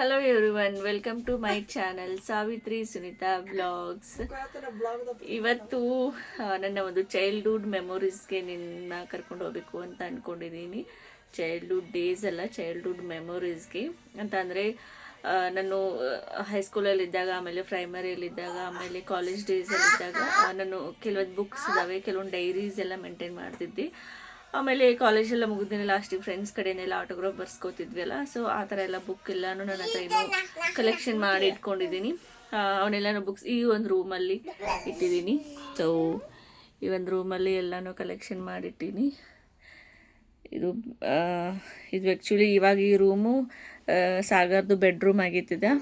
Hello everyone, welcome to my channel Savitri Sunita blogs. ಇವತ್ತು ನನ್ನ ಒಂದು ಚೈಲ್ಡ್ಹುಡ್ ಮೆಮೊರೀಸ್ಗೆ ನಿನ್ನ ಕರ್ಕೊಂಡು ಹೋಗಬೇಕು ಅಂತ ಅಂದ್ಕೊಂಡಿದ್ದೀನಿ. ಚೈಲ್ಡ್ಹುಡ್ ಡೇಸ್ ಅಲ್ಲ, ಚೈಲ್ಡ್ಹುಡ್ ಮೆಮೊರೀಸ್ಗೆ ಅಂತ ಅಂದರೆ ನಾನು ಹೈಸ್ಕೂಲಲ್ಲಿದ್ದಾಗ, ಆಮೇಲೆ ಪ್ರೈಮರಿಯಲ್ಲಿದ್ದಾಗ, ಆಮೇಲೆ ಕಾಲೇಜ್ ಡೇಸಲ್ಲಿದ್ದಾಗ ನಾನು ಕೆಲವೊಂದು ಬುಕ್ಸ್ ಇದ್ದಾವೆ, ಕೆಲವೊಂದು ಡೈರೀಸ್ ಎಲ್ಲ ಮೇಂಟೈನ್ ಮಾಡ್ತಿದ್ದೆ. ಆಮೇಲೆ ಕಾಲೇಜೆಲ್ಲ ಮುಗಿದ್ಮೇಲೆ ಲಾಸ್ಟಿಗೆ ಫ್ರೆಂಡ್ಸ್ ಕಡೆಯೆಲ್ಲ ಆಟೋಗ್ರಾಫ್ ಬರ್ಸ್ಕೊತಿದ್ವಲ್ಲ, ಸೊ ಆ ಥರ ಎಲ್ಲ ಬುಕ್ ಎಲ್ಲನೂ ನನ್ನ ಹತ್ರ ಇನ್ನೂ ಕಲೆಕ್ಷನ್ ಮಾಡಿ ಇಟ್ಕೊಂಡಿದ್ದೀನಿ. ಅವನ್ನೆಲ್ಲನೂ ಬುಕ್ಸ್ ಈ ಒಂದು ರೂಮಲ್ಲಿ ಇಟ್ಟಿದ್ದೀನಿ. ಸೊ ಈ ಒಂದು ರೂಮಲ್ಲಿ ಎಲ್ಲನೂ ಕಲೆಕ್ಷನ್ ಮಾಡಿಟ್ಟಿನಿ. ಇದು ಆ್ಯಕ್ಚುಲಿ ಇವಾಗ ಈ ರೂಮು ಸಾಗರ್ದು ಬೆಡ್ರೂಮ್ ಆಗಿತ್ತಿದೆ.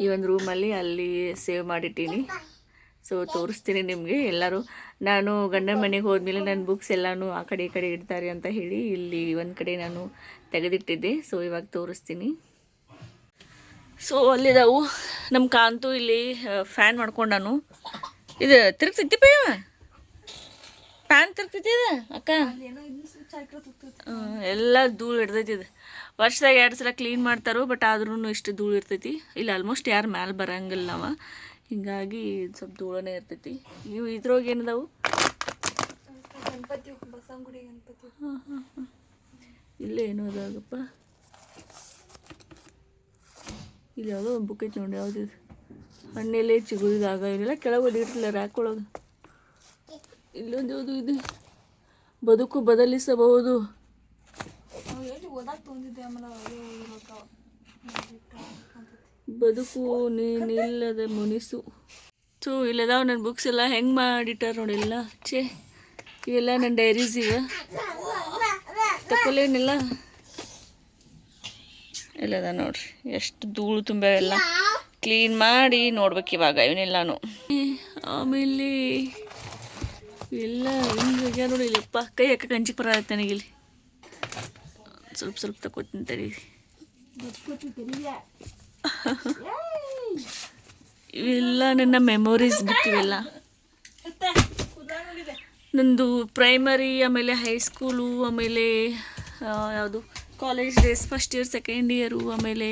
ಈ ಒಂದು ರೂಮಲ್ಲಿ ಅಲ್ಲಿ ಸೇವ್ ಮಾಡಿಟ್ಟೀನಿ. ಸೊ ತೋರಿಸ್ತೀನಿ ನಿಮಗೆ. ಎಲ್ಲರೂ ನಾನು ಗಂಡನ ಮನೆಗೆ ಹೋದ್ಮೇಲೆ ನನ್ನ ಬುಕ್ಸ್ ಎಲ್ಲನೂ ಆ ಕಡೆ ಈ ಕಡೆ ಇಡ್ತಾರೆ ಅಂತ ಹೇಳಿ ಇಲ್ಲಿ ಒಂದು ಕಡೆ ನಾನು ತೆಗೆದಿಟ್ಟಿದ್ದೆ. ಸೊ ಇವಾಗ ತೋರಿಸ್ತೀನಿ. ಸೊ ಅಲ್ಲಿದ್ದಾವು. ನಮ್ಮ ಕಾಂತು ಇಲ್ಲಿ ಫ್ಯಾನ್ ಮಾಡ್ಕೊಂಡು ನಾನು ಇದು ತಿರುಗ್ತೈತಿ ಪಯ್ಯವ ಫ್ಯಾನ್ ತಿರುಗ್ತೈತಿ ಇದು ಅಕ್ಕ. ಎಲ್ಲ ಧೂಳು ಇರ್ತೈತಿ. ಇದು ವರ್ಷದಾಗ 2 ಸಲ ಕ್ಲೀನ್ ಮಾಡ್ತಾರೋ, ಬಟ್ ಆದ್ರೂ ಇಷ್ಟು ಧೂಳು ಇರ್ತೈತಿ. ಇಲ್ಲಿ ಆಲ್ಮೋಸ್ಟ್ ಯಾರು ಮ್ಯಾಲೆ ಬರಂಗಿಲ್ಲ ನಾವು, ಹಿಂಗಾಗಿ ಸ್ವಲ್ಪ ಧೂಳನೇ ಇರ್ತೈತಿ. ಇವು ಇದ್ರೊಳಗೆ ಏನದಾವು? ಗಣಪತಿ, ಬಸವನಗುಡಿ ಗಣಪತಿ. ಇಲ್ಲೇ ಏನೋ ಅದಾಗಪ್ಪ. ಇಲ್ಲಿ ಯಾವುದೋ ಒಂದು ಬುಕ್ ಐತಿ ನೋಡಿ. ಯಾವುದಿದು? ಹಣ್ಣೆಲೆ ಚಿಗುರಿದಾಗ ಇವನ್ನೆಲ್ಲ ಕೆಳಗೆ ಇಟ್ಟಿಲ್ಲ ರ್ಯಾಕ್ ಒಳಗೆ. ಇಲ್ಲೊಂದು ಯಾವುದು ಇದು? ಬದುಕು ಬದಲಿಸಬಹುದು. ಬದುಕು ನೀನಿಲ್ಲದ ಮುನಿಸು. ಸೊ ಇಲ್ಲದಾವ ನನ್ನ ಬುಕ್ಸ್ ಎಲ್ಲ ಹೆಂಗೆ ಮಾಡಿಟ್ಟಾರ ನೋಡಿಲ್ಲ. ಛೇ, ಇವೆಲ್ಲ ನನ್ನ ಡೈರೀಸ್ ಇವ. ತಗೊಳ್ಳೇನಿಲ್ಲ. ಇಲ್ಲದ ನೋಡ್ರಿ, ಎಷ್ಟು ಧೂಳು ತುಂಬ. ಎಲ್ಲ ಕ್ಲೀನ್ ಮಾಡಿ ನೋಡ್ಬೇಕು ಇವಾಗ ಇವನ್ನೆಲ್ಲಾನು. ಆಮೇಲೆ ಇವೆಲ್ಲ ಹಿಂಗೆ ನೋಡಿ. ಇಲ್ಲಪ್ಪ ಕೈ ಹಾಕಕ್ಕೆ ಹಂಚಿಗೆ ಬರತ್ತೆ ನನಗಿಲ್ಲಿ. ಸ್ವಲ್ಪ ಸ್ವಲ್ಪ ತಗೋತೀನಿ ತಡಿ. ಇವೆಲ್ಲ ನನ್ನ ಮೆಮೊರೀಸ್ ಬುಕ್. ಇವೆಲ್ಲ ನಂದು ಪ್ರೈಮರಿ, ಆಮೇಲೆ ಹೈಸ್ಕೂಲು, ಆಮೇಲೆ ಯಾವುದು college days, first year second year, ಆಮೇಲೆ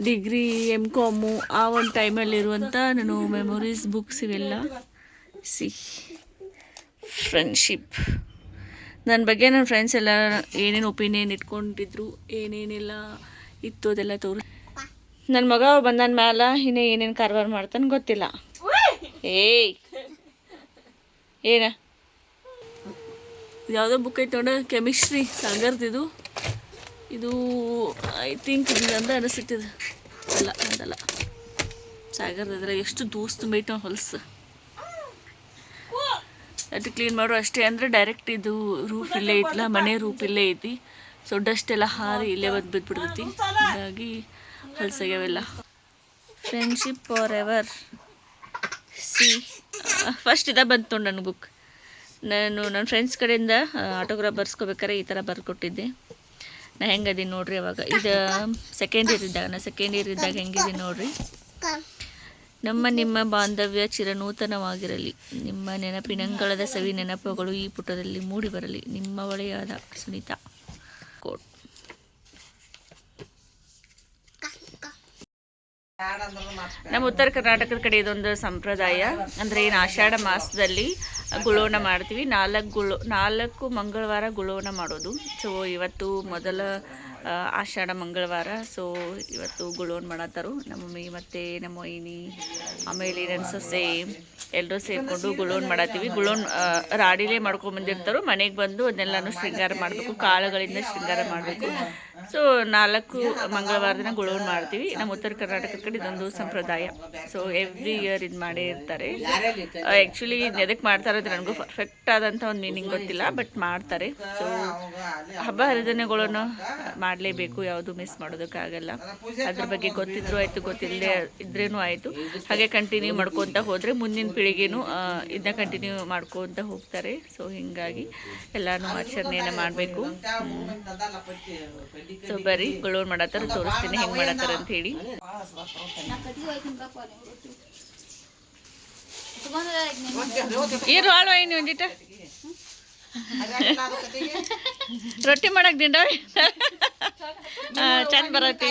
ಡಿಗ್ರಿ, MCOM ಆ ಒಂದು ಟೈಮಲ್ಲಿರುವಂಥ ನಾನು ಮೆಮೊರೀಸ್ ಬುಕ್ಸ್ ಇವೆಲ್ಲ. ಫ್ರೆಂಡ್ಶಿಪ್, ನನ್ನ ಬಗ್ಗೆ ನನ್ನ ಫ್ರೆಂಡ್ಸ್ ಎಲ್ಲ ಏನೇನು ಒಪಿನಿಯನ್ ಇಟ್ಕೊಂಡಿದ್ರು, ಏನೇನೆಲ್ಲ ಇತ್ತು ಅದೆಲ್ಲ ನನ್ನ ಮಗ ಬಂದನ ಮ್ಯಾಲ ಇನ್ನೇ ಏನೇನು ಕಾರ್ಬಾರ್ ಮಾಡ್ತಾನೆ ಗೊತ್ತಿಲ್ಲ. ಏಯ್ ಏನ ಯಾವುದೋ ಬುಕ್ ಐತೆ ನೋಡ, ಕೆಮಿಸ್ಟ್ರಿ ಸಾಗರ್ದಿದು. ಇದು ಐ ಥಿಂಕ್ ಅಂತ ಅನಿಸಿಟ್ಟಿದೆ. ಅಲ್ಲ ಅದಲ್ಲ, ಸಾಗರ್ದಿದ್ರೆ ಎಷ್ಟು ದೂಸ್ ತುಂಬೈತೆ ನಾವು ಹೊಲಸು. ಅದು ಕ್ಲೀನ್ ಮಾಡೋ ಅಷ್ಟೇ. ಅಂದರೆ ಡೈರೆಕ್ಟ್ ಇದು ರೂಫ್ ಇಲ್ಲೇ ಐತಿಲ್ಲ, ಮನೆ ರೂಫ್ ಇಲ್ಲೇ ಐತಿ. ಸೊ ಡಸ್ಟ್ ಎಲ್ಲ ಹಾರಿ ಇಲ್ಲೇ ಬಂದು ಬಿದ್ದುಬಿಡ್ತೈತಿ. ಹಾಗಾಗಿ ಹೊಲಸಾಗ್ಯಾವೆಲ್ಲ. Friendship for ever. ಫಸ್ಟ್ ಇದ ಬಂತು ನೋಡಿ ನನ್ನ ಬುಕ್. ನಾನು ನನ್ನ ಫ್ರೆಂಡ್ಸ್ ಕಡೆಯಿಂದ ಆಟೋಗ್ರಾಫ್ ಬರ್ಸ್ಕೋಬೇಕಾರೆ ಈ ಥರ ಬರ್ಕೊಟ್ಟಿದ್ದೆ. ನಾ ಹೆಂಗದೀನಿ ನೋಡ್ರಿ. ಅವಾಗ ಇದು ಸೆಕೆಂಡ್ ಇಯರ್ ಇದ್ದಾಗ, ನಾ ಸೆಕೆಂಡ್ ಇಯರ್ ಇದ್ದಾಗ ಹೆಂಗಿದ್ದೀನಿ ನೋಡ್ರಿ. ನಿಮ್ಮ ಬಾಂಧವ್ಯ ಚಿರನೂತನವಾಗಿರಲಿ. ನಿಮ್ಮ ನೆನಪಿನಂಗಳದ ಸವಿ ನೆನಪುಗಳು ಈ ಪುಟದಲ್ಲಿ ಮೂಡಿ ಬರಲಿ. ನಿಮ್ಮ ಒಳೆಯಾದ ಸುನಿತಾ. ಕೋಟ್. ನಮ್ಮ ಉತ್ತರ ಕರ್ನಾಟಕದ ಕಡೆ ಇದೊಂದು ಸಂಪ್ರದಾಯ. ಅಂದರೆ ಏನು, ಆಷಾಢ ಮಾಸದಲ್ಲಿ ಗುಳೋಣ ಮಾಡ್ತೀವಿ. 4 ಮಂಗಳವಾರ ಗುಳೋಣ ಮಾಡೋದು. ಸೊ ಇವತ್ತು ಮೊದಲ ಆಷಾಢ ಮಂಗಳವಾರ. ಸೊ ಇವತ್ತು ಗುಳೋಣ ಮಾಡತ್ತಾರು ನಮ್ಮ ಮಮ್ಮಿ ಮತ್ತು ನಮ್ಮ ವೈನಿ, ಆಮೇಲೆ ನನ್ನ ಸೊಸೆ ಎಲ್ಲರೂ ಸೇರಿಕೊಂಡು ಗುಳೋಣ ಮಾಡತ್ತೀವಿ. ಗುಳೋಣ ರಾಡಿಲೇ ಮಾಡ್ಕೊಂಬಂದಿರ್ತಾರೋ, ಮನೆಗೆ ಬಂದು ಅದನ್ನೆಲ್ಲನೂ ಶೃಂಗಾರ ಮಾಡಬೇಕು, ಕಾಳುಗಳಿಂದ ಶೃಂಗಾರ ಮಾಡಬೇಕು. ಸೊ 4 ಮಂಗಳವಾರ ದಿನ ಗುಳೋಣ ಮಾಡ್ತೀವಿ. ನಮ್ಮ ಉತ್ತರ ಕರ್ನಾಟಕದ ಕಡೆ ಇದೊಂದು ಸಂಪ್ರದಾಯ. ಸೊ ಎವ್ರಿ ಇಯರ್ ಇದು ಮಾಡೇ ಇರ್ತಾರೆ. ಆ್ಯಕ್ಚುಲಿ ಎದಕ್ಕೆ ಮಾಡ್ತಾರೆ ಅಂದರೆ ನನಗೂ ಪರ್ಫೆಕ್ಟ್ ಆದಂಥ ಒಂದು ಮೀನಿಂಗ್ ಗೊತ್ತಿಲ್ಲ, ಬಟ್ ಮಾಡ್ತಾರೆ. ಸೊ ಹಬ್ಬ ಹರಿದಿನಗಳನ್ನು ಮಾಡಲೇಬೇಕು, ಯಾವುದು ಮಿಸ್ ಮಾಡೋದಕ್ಕಾಗಲ್ಲ. ಅದ್ರ ಬಗ್ಗೆ ಗೊತ್ತಿದ್ರೂ ಆಯಿತು, ಗೊತ್ತಿಲ್ಲದೆ ಇದ್ರೇನೂ ಆಯಿತು. ಹಾಗೆ ಕಂಟಿನ್ಯೂ ಮಾಡ್ಕೊತ ಹೋದರೆ ಮುಂದಿನ ಪೀಳಿಗೆನೂ ಇದನ್ನ ಕಂಟಿನ್ಯೂ ಮಾಡ್ಕೊತ ಹೋಗ್ತಾರೆ. ಸೊ ಹೀಗಾಗಿ ಎಲ್ಲನೂ ಆಚರಣೆಯನ್ನು ಮಾಡಬೇಕು. ಸೊ ಬರೀ ಗುಳೋಣ ಮಾಡತ್ತಾರ, ತೋರಿಸ್ತೀನಿ ಹೆಂಗೆ ಮಾಡತ್ತಾರ ಅಂತ ಹೇಳಿ. ಇರು ಆಳು ಐನಿ ಒಂದಿಟ ರೊಟ್ಟಿ ಮಾಡಕ್ ದಿಂಡ ಚಂದ ಬರತಿ.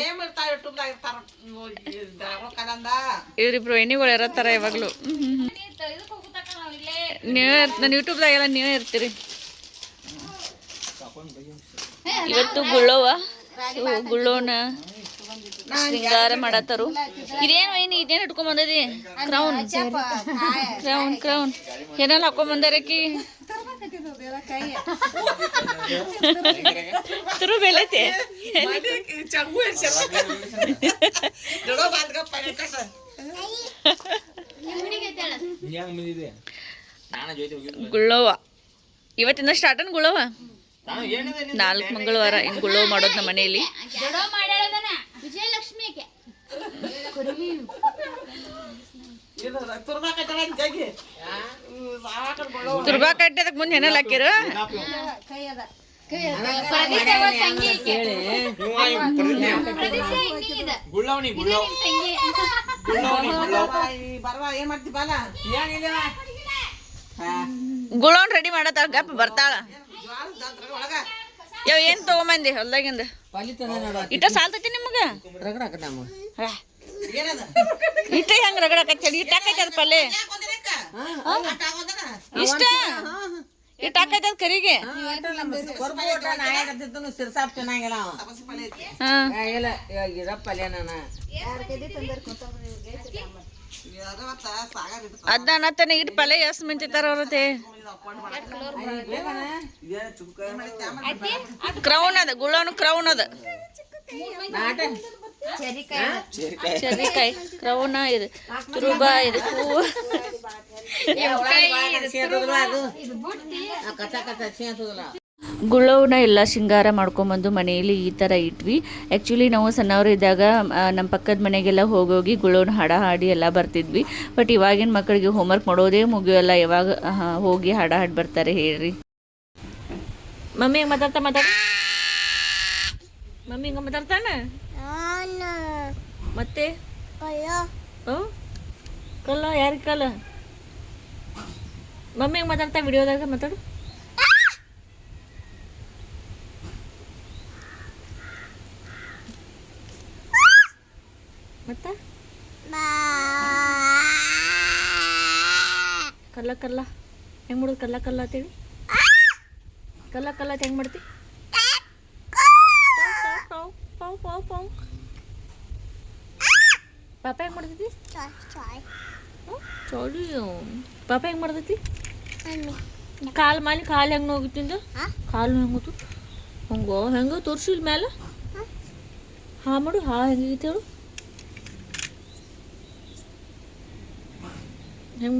ಇವ್ರಿಬ್ರು ಎಣ್ಣಿಗಳು ಇರತ್ತಾರ ಯಾವಾಗ್ಲೂ. ನೀವೇ ನನ್ನ ಯೂಟ್ಯೂಬ್ದಾಗೆಲ್ಲ ನೀವೇ ಇರ್ತೀರಿ. ಇವತ್ತು ಗುಳ್ಳೋನ ಶೃಂಗಾರ ಮಾಡತ್ತಾರು. ಇದೇನು ಏನು ಇದೇನು ಇಟ್ಕೊಂಡ್ ಬಂದದಿ? ಕ್ರೌನ್ ಕ್ರೌನ್ ಕ್ರೌನ್ ಏನೆಲ್ಲ ಹಾಕೊಂಡ್ ಬಂದಾರಕಿ? ತುರು ಬೇಲೈತೆ. ಗುಳ್ಳೋವ ಇವತ್ತಿಂದ ಸ್ಟಾರ್ಟ್ ಅನ್ ಗುಳ್ಳೋವ. 4 ಮಂಗಳವಾರ ಹಿಂಗ್ ಗುಳ್ಳೋವ ಮಾಡೋದು ನಮ್ಮ ಮನೆಯಲ್ಲಿ. ತುರ್ಬಾ ಕಟ್ಟದಕ್ ಮುಂದೆ ಏನೆಲ್ಲ ಹಾಕಿರು? ಗುಳೋನ್ ರೆಡಿ ಮಾಡತ್ತಾಳ. ಗಪ್ಪ ಬರ್ತಾಳ. ಯಾವ ಏನ್ ತಗೊಂಬಂದಿ ಹೊಲ್ದಾಗಿಂದ? ಇಟ್ಟ ಸಾಲ್ತೈತಿ ನಿಮಗ? ಇಟ್ಟ ಹೆಂಗ್ ರಗಡಕತ್ತೇಳಿ? ಇಟ್ಟ ಹಾಕೈತಿ ಅದ ಪಲ್ಲೆ ಇಷ್ಟ ಇಟ್ಟ ಹಾಕೈತಿ ಅದ ಕರಿಗೆ. ಅದ ಅನ್ನತ್ತಾನೆ ಇಟ್ಟು ಪಲ್ಲೆ ಎಷ್ಟು ಮಿಂಚಿತಾರ ಅವ್ರತೆ. ಕ್ರೌನ್ ಅದ ಗುಳ್ಳೋನು ಕ್ರೌನ್ ಅದ. ಚೆರಿಕಾಯಿ ಕ್ರೌನ ಇದು ತುರುಬಾ ಇದು ಹೂವು. ಗುಳ್ಳವನ್ನ ಎಲ್ಲ ಶೃಂಗಾರ ಮಾಡ್ಕೊಂಬಂದು ಮನೆಯಲ್ಲಿ ಈ ಥರ ಇಟ್ವಿ. ಆ್ಯಕ್ಚುಲಿ ನಾವು ಸಣ್ಣವರು ಇದ್ದಾಗ ನಮ್ಮ ಪಕ್ಕದ ಮನೆಗೆಲ್ಲ ಹೋಗೋಗಿ ಗುಳ್ಳವನ್ನ ಹಾಡಿ ಎಲ್ಲ ಬರ್ತಿದ್ವಿ. ಬಟ್ ಇವಾಗಿನ ಮಕ್ಕಳಿಗೆ ಹೋಮ್ವರ್ಕ್ ಮಾಡೋದೇ ಮುಗಿಯೋಲ್ಲ. ಯಾವಾಗ ಹೋಗಿ ಹಾಡಿ ಬರ್ತಾರೆ ಹೇಳ್ರಿ. ಮಮ್ಮಿ ಹೆಂಗೆ ಮಾತಾಡ ಮಮ್ಮಿ ಹಿಂಗೆ ಮಾತಾಡ್ತಾನ ಮತ್ತೆ ಕಲ್ಲ ಯಾರಿಗೆ ಕಲ್ಲ? ಮಮ್ಮಿ ಹೆಂಗೆ ಮಾತಾಡ್ತಾ ವಿಡಿಯೋದಾಗ ಮಾತಾಡು. ಮತ್ತ ಕಲ್ಲ ಕಲ್ಲ ಹೆಂಗ್ ಮಾಡೋದು? ಕಲ್ಲ ಕಲ್ಲ ಅಂತೇಳಿ ಕಲ್ಲ ಕಲ್ಲ ಅಂತ ಹೆಂಗ್ ಮಾಡ್ತಿ? ಪಾಪ ಹೆಂಗ್ ಮಾಡ್ತೈತಿ? ಚಾಲಿ ಪಾಪ ಹೆಂಗ್ ಮಾಡ್ತೈತಿ? ಕಾಲು ಮಾಲಿ ಕಾಲು ಹೆಂಗೆ ಹೋಗಿತ್ತಿಂದ? ಕಾಲು ಹೆಂಗೆ ಹೋತು ಹಂಗೋ ಹೆಂಗ ತೋರ್ಸಿಲ್ ಮ್ಯಾಲ ಹಾ ಮಾಡು. ಹಾ ಹೆಂಗೈತಿ ಹೇಳು?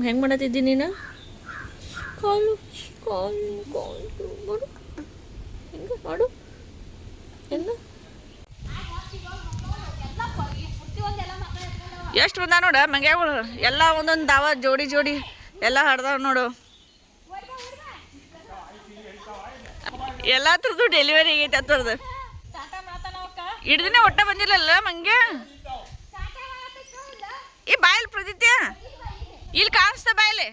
ಹೆಂಗೆ ಮಾಡತ್ತಿದ್ದಿ ನೀನು? ಕಾಲು ಕಾಲು ಕಾಲು ಮಾಡು. ಹೆಂಗೆ ಮಾಡು? ಹೆಂಗೆ ಎಷ್ಟು ಬಂದ ನೋಡ ಮಂಗ್ಯಾಗಳು ಎಲ್ಲ ಒಂದೊಂದು ದಾವ ಜೋಡಿ ಜೋಡಿ ಎಲ್ಲ ಹಡ್ದಾವ ನೋಡು. ಎಲ್ಲ ಥರದ್ದು ಡೆಲಿವರಿ ಆಗೈತೆ ಅದ್ರದ್ದು. ಹಿಡ್ದಿನೇ ಒಟ್ಟ ಬಂದಿಲ್ಲಲ್ಲ ಮಂಗ್ಯ. ಈ ಬಾಯಲ್ಲಿ ಪ್ರದಿತ್ಯ ಇಲ್ಲಿ ಕಾಣಿಸ್ತ ಬಾಯಲ್ಲಿ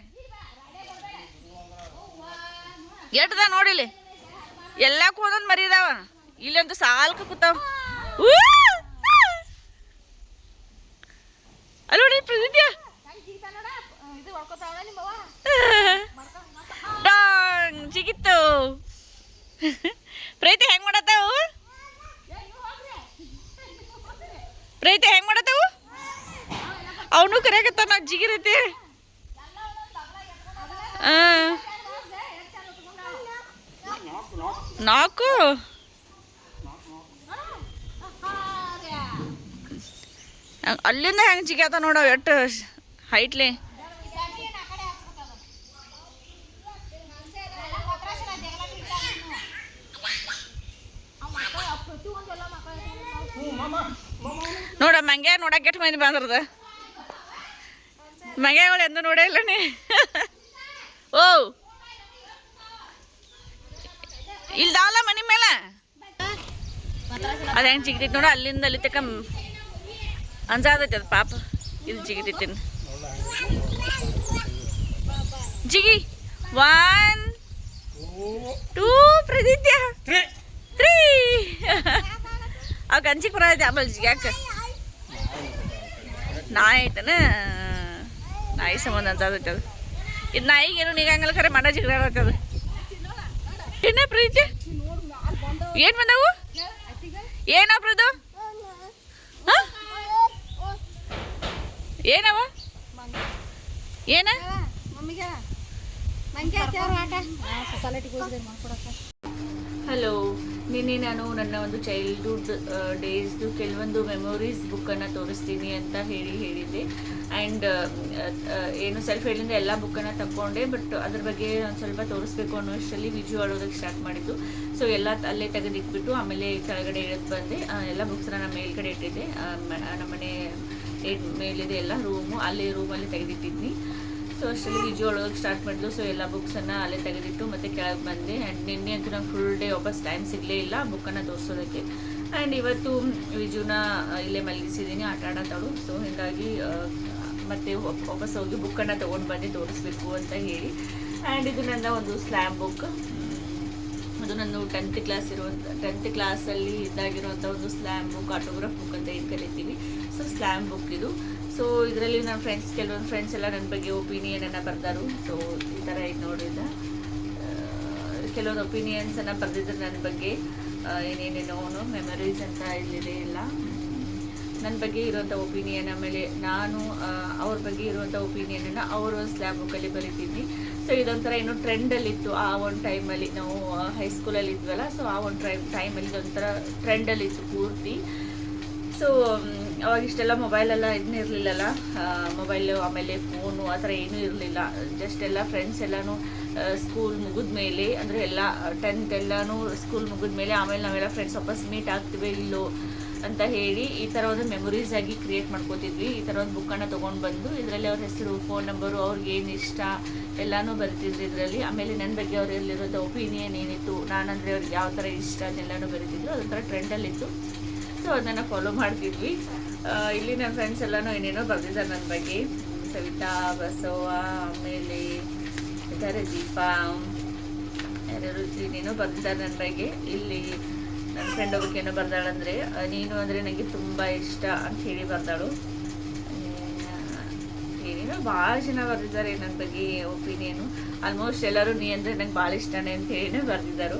ಎಟ್ಟದ ನೋಡಿಲಿ. ಎಲ್ಲಕ್ಕೂ ಒಂದೊಂದು ಮರಿ ಇದಾವ. ಇಲ್ಲಂತೂ ಸಾಲ್ಕ ಕೂತಾವ. ಅಲ್ಲ ನೋಡಿ ಪ್ರದಿತ್ಯ ಸಿಗಿತ್ತು. ಪ್ರೀತಿ ಹೆಂಗ್ ಮಾಡತ್ತಾವು? ಪ್ರೀತಿ ಹೆಂಗ್ ಮಾಡತ್ತಾವು? ಅವನು ಕರೆಯಕತ್ತ ನಾವು ಜಿಗಿರೈತಿ. ನಾಲ್ಕು ಅಲ್ಲಿಂದ ಹೆಂಗೆ ಜಿಗ್ಯಾತ ನೋಡವ್ ಎಷ್ಟು ಹೈಟ್ಲಿ. ನೋಡ ಮಂಗ್ಯ ನೋಡಕ್ಕೆ ಎಷ್ಟು ಮಂದಿ ಬಂದ್ರದ. ಮಂಗ್ಯಗಳು ಎಂದು ನೋಡೇ ಇಲ್ಲ ನೀ. ಓ ಇಲ್ದಾವಲ್ಲ ಮನಿ ಮೇಲೆ ಅದ ಹೆಂಗೆ ಜಿಗಿತೈತಿ ನೋಡ. ಅಲ್ಲಿಂದ ಅಲ್ಲಿ ತಕ ಅಂಜಾದೈತಿ ಅದು ಪಾಪ. ಇದು ಜಿಗಿತೈತಿ ಜಿಗಿ. 1 2 ಪ್ರದಿತ್ಯ 3 ಅವ್ ಗಂಜಿಗೆ ಬರೋದು ಆಮೇಲೆ ಯಾಕೆ ನಾಯಿ ಐತನ ನಾಯಿ ಸಂಬಂಧ ಅಂತ ಅದು ಇದು ನಾಯಿಗೇನು ನೀಗಂಗಲ್ಲ ಖರೆ ಮನ ಜಿಗ್ರ ಆಗ್ತದ ಏನ ಪ್ರೀತಿ ಏನ್ ಬಂದವು ಏನಪ್ರದು ಏನವ ಏನ ಹಲೋ ನಿನ್ನೆ ನಾನು ನನ್ನ ಒಂದು ಚೈಲ್ಡ್ಹುಡ್ ಡೇಸ್ದು ಕೆಲವೊಂದು ಮೆಮೊರೀಸ್ ಬುಕ್ಕನ್ನು ತೋರಿಸ್ತೀನಿ ಅಂತ ಹೇಳಿದ್ದೆ ಆ್ಯಂಡ್ ಏನು ಸೆಲ್ಫ್ ಹೇಳಿಂದ ಎಲ್ಲ ಬುಕ್ಕನ್ನು ತಗೊಂಡೆ ಬಟ್ ಅದ್ರ ಬಗ್ಗೆ ಒಂದು ಸ್ವಲ್ಪ ತೋರಿಸ್ಬೇಕು ಅನ್ನೋಷ್ಟರಲ್ಲಿ ವಿಜು ಆಡೋದಕ್ಕೆ ಸ್ಟಾರ್ಟ್ ಮಾಡಿದ್ದು ಸೊ ಎಲ್ಲ ಅಲ್ಲೇ ತೆಗೆದಿಟ್ಬಿಟ್ಟು ಆಮೇಲೆ ಕೆಳಗಡೆ ಇಳಿದು ಬಂದೆ ಎಲ್ಲ ಬುಕ್ಸನ್ನ ನಾನು ಮೇಲ್ಗಡೆ ಇಟ್ಟಿದ್ದೆ ನಮ್ಮನೆ ಮೇಲಿದೆ ಎಲ್ಲ ರೂಮು ಅಲ್ಲಿ ರೂಮಲ್ಲಿ ತೆಗೆದಿಟ್ಟಿದ್ನಿ ಸೊ ಅಷ್ಟರಲ್ಲಿ ವಿಜು ಒಳಗೆ ಸ್ಟಾರ್ಟ್ ಮಾಡಿದ್ದು ಸೊ ಎಲ್ಲ ಬುಕ್ಸನ್ನು ಅಲ್ಲೇ ತೆಗೆದಿಟ್ಟು ಮತ್ತೆ ಕೆಳಗೆ ಬಂದೆ ಆ್ಯಂಡ್ ನಿನ್ನೆ ಅಂತೂ ನಂಗೆ ಫುಲ್ ಡೇ ವಾಪಸ್ ಟೈಮ್ ಸಿಗಲೇ ಇಲ್ಲ ಬುಕ್ಕನ್ನು ತೋರಿಸೋದಕ್ಕೆ ಆ್ಯಂಡ್ ಇವತ್ತು ವಿಜುನ ಇಲ್ಲೇ ಮಲಗಿಸಿದ್ದೀನಿ ಆಟ ಆಡೋತಾಳು ಸೊ ಹೀಗಾಗಿ ಮತ್ತೆ ವಾಪಸ್ ಹೋಗಿ ಬುಕ್ಕನ್ನು ತೊಗೊಂಡು ಬಂದು ತೋರಿಸ್ಬೇಕು ಅಂತ ಹೇಳಿ ಆ್ಯಂಡ್ ಇದು ನನ್ನ ಒಂದು ಸ್ಲ್ಯಾಮ್ ಬುಕ್ ಅದು ನಾನು 10th ಕ್ಲಾಸಲ್ಲಿ ಇದ್ದಾಗಿರುವಂಥ ಒಂದು ಸ್ಲ್ಯಾಮ್ ಬುಕ್ ಆಟೋಗ್ರಾಫ್ ಬುಕ್ ಅಂತ ಏನು ಕರಿತೀವಿ ಸೊ ಸ್ಲ್ಯಾಮ್ ಬುಕ್ ಇದು ಸೊ ಇದರಲ್ಲಿ ನನ್ನ ಕೆಲವೊಂದು ಫ್ರೆಂಡ್ಸ್ ಎಲ್ಲ ನನ್ನ ಬಗ್ಗೆ ಒಪಿನಿಯನನ್ನು ಬರೆದಾರು ಸೊ ಈ ಥರ ಇದು ನೋಡಿದ ಕೆಲವೊಂದು ಒಪಿನಿಯನ್ಸನ್ನು ಬರೆದಿದ್ರು ನನ್ನ ಬಗ್ಗೆ ಏನೇನೇನೋ ಮೆಮೊರೀಸ್ ಅಂತ ಇಲ್ಲಿದೆ ಎಲ್ಲ ನನ್ನ ಬಗ್ಗೆ ಇರುವಂಥ ಒಪಿನಿಯನ್ ಆಮೇಲೆ ನಾನು ಅವ್ರ ಬಗ್ಗೆ ಇರುವಂಥ ಒಪಿನಿಯನನ್ನು ಅವರು ಒಂದು ಸ್ಲ್ಯಾಬ್ ಬುಕ್ಕಲ್ಲಿ ಬರೀತಿದ್ವಿ ಸೊ ಇದೊಂಥರ ಏನು ಟ್ರೆಂಡಲ್ಲಿತ್ತು ಆ ಒಂದು ಟೈಮಲ್ಲಿ ನಾವು ಹೈಸ್ಕೂಲಲ್ಲಿ ಇದ್ವಲ್ಲ ಸೊ ಆ ಒಂದು ಟೈಮಲ್ಲಿ ಇದೊಂಥರ ಟ್ರೆಂಡಲ್ಲಿತ್ತು ಪೂರ್ತಿ ಸೊ ಅವಾಗ ಇಷ್ಟೆಲ್ಲ ಮೊಬೈಲೆಲ್ಲ ಇದನ್ನ ಇರಲಿಲ್ಲಲ್ಲ ಮೊಬೈಲು ಆಮೇಲೆ ಫೋನು ಆ ಥರ ಏನೂ ಇರಲಿಲ್ಲ ಜಸ್ಟ್ ಎಲ್ಲ ಫ್ರೆಂಡ್ಸ್ ಎಲ್ಲನೂ ಸ್ಕೂಲ್ ಮುಗಿದ ಮೇಲೆ ಅಂದರೆ ಎಲ್ಲ 10th ಎಲ್ಲನೂ ಸ್ಕೂಲ್ ಮುಗಿದ ಮೇಲೆ ಆಮೇಲೆ ನಾವೆಲ್ಲ ಫ್ರೆಂಡ್ಸ್ ವಾಪಸ್ ಮೀಟ್ ಆಗ್ತೀವಿ ಇಲ್ಲೋ ಅಂತ ಹೇಳಿ ಈ ಥರ ಒಂದು ಮೆಮೊರೀಸ್ ಆಗಿ ಕ್ರಿಯೇಟ್ ಮಾಡ್ಕೋತಿದ್ವಿ ಈ ಥರ ಒಂದು ಬುಕ್ಕನ್ನು ತೊಗೊಂಡು ಬಂದು ಇದರಲ್ಲಿ ಅವ್ರ ಹೆಸರು ಫೋನ್ ನಂಬರು ಅವ್ರಿಗೆ ಏನು ಇಷ್ಟ ಎಲ್ಲನೂ ಬರೀತಿದ್ರು ಇದರಲ್ಲಿ ಆಮೇಲೆ ನನ್ನ ಬಗ್ಗೆ ಅವರಲ್ಲಿರೋದು ಒಪಿನಿಯನ್ ಏನಿತ್ತು ನಾನಂದರೆ ಅವ್ರಿಗೆ ಯಾವ ಥರ ಇಷ್ಟ ಅದನ್ನೆಲ್ಲನೂ ಬರೀತಿದ್ರು ಅದೊಂಥರ ಟ್ರೆಂಡಲ್ಲಿತ್ತು ಸೊ ಅದನ್ನು ಫಾಲೋ ಮಾಡ್ತಿದ್ವಿ ಇಲ್ಲಿ ನನ್ನ ಫ್ರೆಂಡ್ಸ್ ಎಲ್ಲನೂ ಏನೇನೋ ಬರೆದಿದ್ದಾರೆ ನನ್ನ ಬಗ್ಗೆ ಸವಿತಾ ಬಸವ ಆಮೇಲೆ ಇದ್ದಾರೆ ದೀಪಾ ಯಾರ್ಯಾರು ಏನೇನೋ ಬರೆದಿದ್ದಾರೆ ನನ್ನ ಬಗ್ಗೆ ಇಲ್ಲಿ ನನ್ನ ಫ್ರೆಂಡ್ ಒಬ್ಬಕ್ಕೆ ಏನೋ ಬರ್ದಾಳಂದರೆ ನೀನು ಅಂದರೆ ನನಗೆ ತುಂಬ ಇಷ್ಟ ಅಂತ ಹೇಳಿ ಬರ್ದಾಳು ಏನೇನೋ ಭಾಳ ಜನ ಬರೆದಿದ್ದಾರೆ ನನ್ನ ಬಗ್ಗೆ ಒಪಿನಿಯನು ಆಲ್ಮೋಸ್ಟ್ ಎಲ್ಲರೂ ನೀ ಅಂದರೆ ನಂಗೆ ಭಾಳ ಇಷ್ಟನೇ ಅಂತ ಹೇಳಿನೇ ಬರೆದಿದ್ದರು